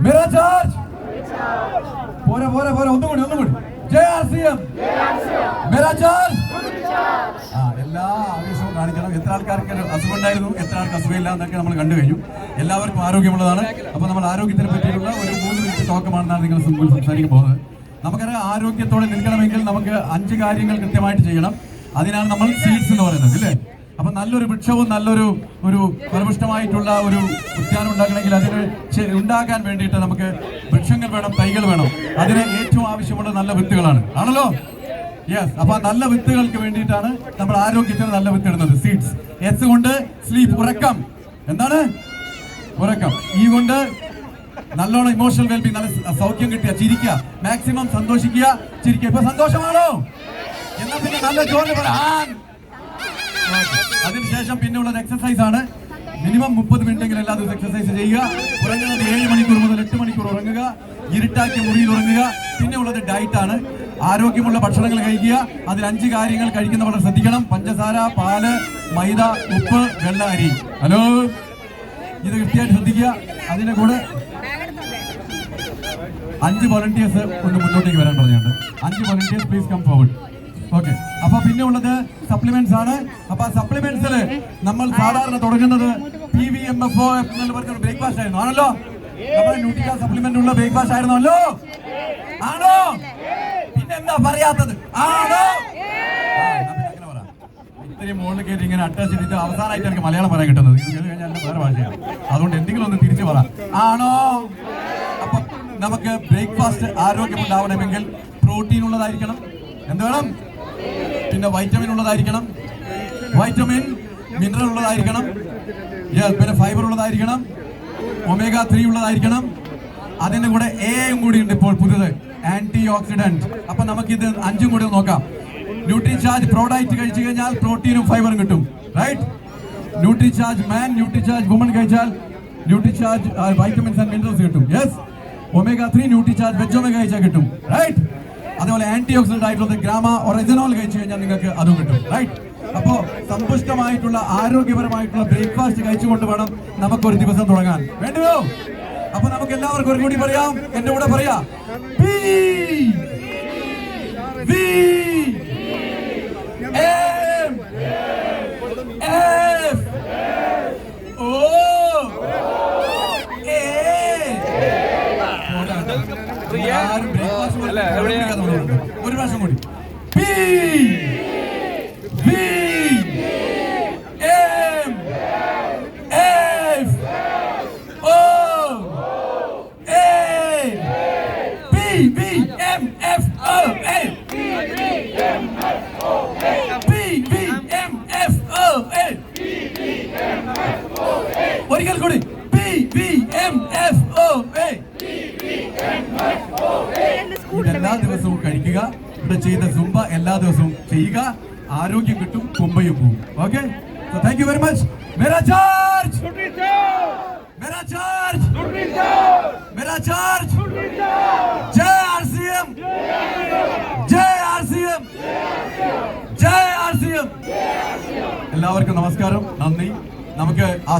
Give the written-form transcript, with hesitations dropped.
मेरा चार्ज പോരെ പോരെ പോരെ ഒന്നുകൂടി ജയ ആർസിഎം मेरा चार्ज എല്ലാ ആവേശവും കാണിക്കണം. എത്ര ആൾക്കാർക്ക് അസുഖമുണ്ടായിരുന്നു, എത്ര ആൾക്ക് അസുഖമില്ല എന്നൊക്കെ നമ്മൾ കണ്ടു കഴിഞ്ഞു. എല്ലാവർക്കും ആരോഗ്യമുള്ളതാണ്. അപ്പോൾ നമ്മൾ ആരോഗ്യത്തിനെ പറ്റിയുള്ള ഒരു 3 മിനിറ്റ് ടോക്കമാണെന്നാണ് നിങ്ങൾ മുമ്പിൽ സംസാരിക്കാൻ പോകുന്നത്. നമുക്കറിയാം, ആരോഗ്യത്തോടെ നിൽക്കണമെങ്കിൽ നമുക്ക് 5 കാര്യങ്ങൾ കൃത്യമായിട്ട് ചെയ്യണം. അതിനാണ് നമ്മൾ സീഡ്സ് എന്ന് പറയുന്നത്, ഇല്ലേ? അപ്പൊ നല്ലൊരു വൃക്ഷവും നല്ലൊരു ഫലപുഷ്ടമായിട്ടുള്ള ഒരു ഉദ്യാനം ഉണ്ടാക്കണമെങ്കിൽ അതിന് ഉണ്ടാക്കാൻ വേണ്ടിയിട്ട് നമുക്ക് വൃക്ഷങ്ങൾ വേണം, തൈകൾ വേണം. അതിന് ഏറ്റവും ആവശ്യമുള്ള നല്ല വിത്തുകളാണ്, ആണല്ലോ? യെസ്. അപ്പൊ നല്ല വിത്തുകൾക്ക് വേണ്ടിയിട്ടാണ് നമ്മൾ ആരോഗ്യത്തിന് നല്ല വിത്ത് ഇടുന്നത്. സീഡ്സ്. എസ് കൊണ്ട് സ്ലീപ്പ്, ഉറക്കം. എന്താണ് ഉറക്കം? ഈ കൊണ്ട് നല്ലോണം ഇമോഷണൽ വെൽബീങ്, നല്ല സൗഖ്യം കിട്ടുക, ചിരിക്കുക, മാക്സിമം സന്തോഷിക്കുക, ചിരിക്കുക. ഇപ്പൊ സന്തോഷമാണോ? എന്നാ പിന്നെ നല്ല ജോലി പറയാൻ. അതിനുശേഷം പിന്നെ ഉള്ളത് എക്സസൈസ് ആണ്. മിനിമം 30 മിനിറ്റെങ്കിലും എല്ലാ ദിവസവും എക്സസൈസ് ചെയ്യുക. ഉറങ്ങുന്നത് 7 മണിക്കൂർ മുതൽ 8 മണിക്കൂർ ഉറങ്ങുക. ഇരുട്ടാക്കിയ മുറിയിൽ ഉറങ്ങുക. പിന്നെ ഉള്ളത് ഡയറ്റ് ആണ്. ആരോഗ്യമുള്ള ഭക്ഷണങ്ങൾ കഴിക്കുക. അതിൽ 5 കാര്യങ്ങൾ കഴിക്കുന്ന വളരെ ശ്രദ്ധിക്കണം. പഞ്ചസാര, പാല്, മൈദ, ഉപ്പ്, വെള്ള അരി. ഹലോ, ഇത് കൃത്യമായിട്ട് ശ്രദ്ധിക്കുക. അതിന്റെ കൂടെ 5 വോളണ്ടിയേഴ്സ് ഒന്ന് മുന്നോട്ടേക്ക് വരാൻ പറഞ്ഞുണ്ട്. 5 volunteers please come forward. Okay. അപ്പൊ പിന്നെ ഉള്ളത് സപ്ലിമെന്റ്സ് ആണ്. അപ്പൊ ആ സപ്ലിമെന്റ്സിൽ നമ്മൾ സാധാരണ തുടങ്ങുന്നത് PVMFO എന്ന് പറഞ്ഞ ബ്രേക്ക്ഫാസ്റ്റ് ആയിരുന്നു, ആണല്ലോ? നമ്മുടെ ന്യൂട്രിക്ക സപ്ലിമെന്റ് ഉള്ള ബ്രേക്ക്ഫാസ്റ്റ് ആയിരുന്നല്ലോ, ആണോ? പിന്നെ എന്താ പറയാത്തത്? ആണോ? ഇത്രയും മുകളിൽ കയറ്റി ഇങ്ങനെ അറ്റാച്ച് ചെയ്തിട്ട് അവസാനമായിട്ട് എനിക്ക് മലയാളം പറയാൻ കിട്ടുന്നത്. ഇത് കേട്ട് കഴിഞ്ഞാൽ വേറെ ഭാഷയാണ്. അതുകൊണ്ട് എന്തെങ്കിലും ഒന്ന് തിരിച്ചു പറ, ആണോ? അപ്പൊ നമുക്ക് ബ്രേക്ക്ഫാസ്റ്റ് ആരോഗ്യമുണ്ടാവണമെങ്കിൽ പ്രോട്ടീൻ ഉള്ളതായിരിക്കണം. എന്ത് വേണം? പിന്നെ വൈറ്റമിൻ ഉള്ളതായിരിക്കണം. വൈറ്റമിൻ, മിനറൽ ഉള്ളതായിരിക്കണം. പിന്നെ ഫൈബർ ഉള്ളതായിരിക്കണം. ഒമേഗ 3 ഉള്ളതായിരിക്കണം. അതിന്റെ കൂടെ എയും കൂടി ഉണ്ട് ഇപ്പോൾ പുതിയത്, ആന്റി ഓക്സിഡന്റ്. അപ്പൊ നമുക്കിത് 5ഉം കൂടി നോക്കാം. ന്യൂട്രിചാർജ് പ്രോഡക്റ്റ് കഴിച്ചു കഴിഞ്ഞാൽ പ്രോട്ടീനും ഫൈബറും കിട്ടും, റൈറ്റ്? ന്യൂട്രിചാർജ് മാൻ, ന്യൂട്രിചാർജ് വുമൺ കഴിച്ചാൽ ന്യൂട്രിചാർജ് വൈറ്റമിൻസ് ആൻഡ് മിനറൽസ് കിട്ടും. Yes. Omega 3 Nutricharge veg omega കഴിച്ചാൽ കിട്ടും, റൈറ്റ്? അതേപോലെ ആന്റി ഓക്സിഡന്റ് ആയിട്ടുള്ള ഗ്രാമ ഒറിജിനോൾ കഴിച്ചു കഴിഞ്ഞാൽ നിങ്ങൾക്ക് അതും കിട്ടും, റൈറ്റ്? അപ്പോ സമ്പുഷ്ടമായിട്ടുള്ള ആരോഗ്യപരമായിട്ടുള്ള ബ്രേക്ക്ഫാസ്റ്റ് കഴിച്ചുകൊണ്ട് വേണം നമുക്കൊരു ദിവസം തുടങ്ങാൻ, വേണ്ടയോ? അപ്പൊ നമുക്ക് എല്ലാവർക്കും ഒരു കൂടി പറയാം. എന്റെ കൂടെ പറയാ, ഒരു പ്രാവശ്യം കൂടി. ഒരിക്കൽ കൂടി. എല്ലാ ദിവസവും കഴിക്കുക. ഇവിടെ ചെയ്ത സുംബ എല്ലാ ദിവസവും ചെയ്യുക. ആരോഗ്യം കിട്ടും, കുംബയും പോവും. Okay. So thank you very much. मेरा चार्ज, मेरा चार्ज, मेरा चार्ज. जय आरसीएम, जय आरसीएम, जय आरसीएम. എല്ലാവർക്കും നമസ്കാരം, നന്ദി. നമുക്ക് ആ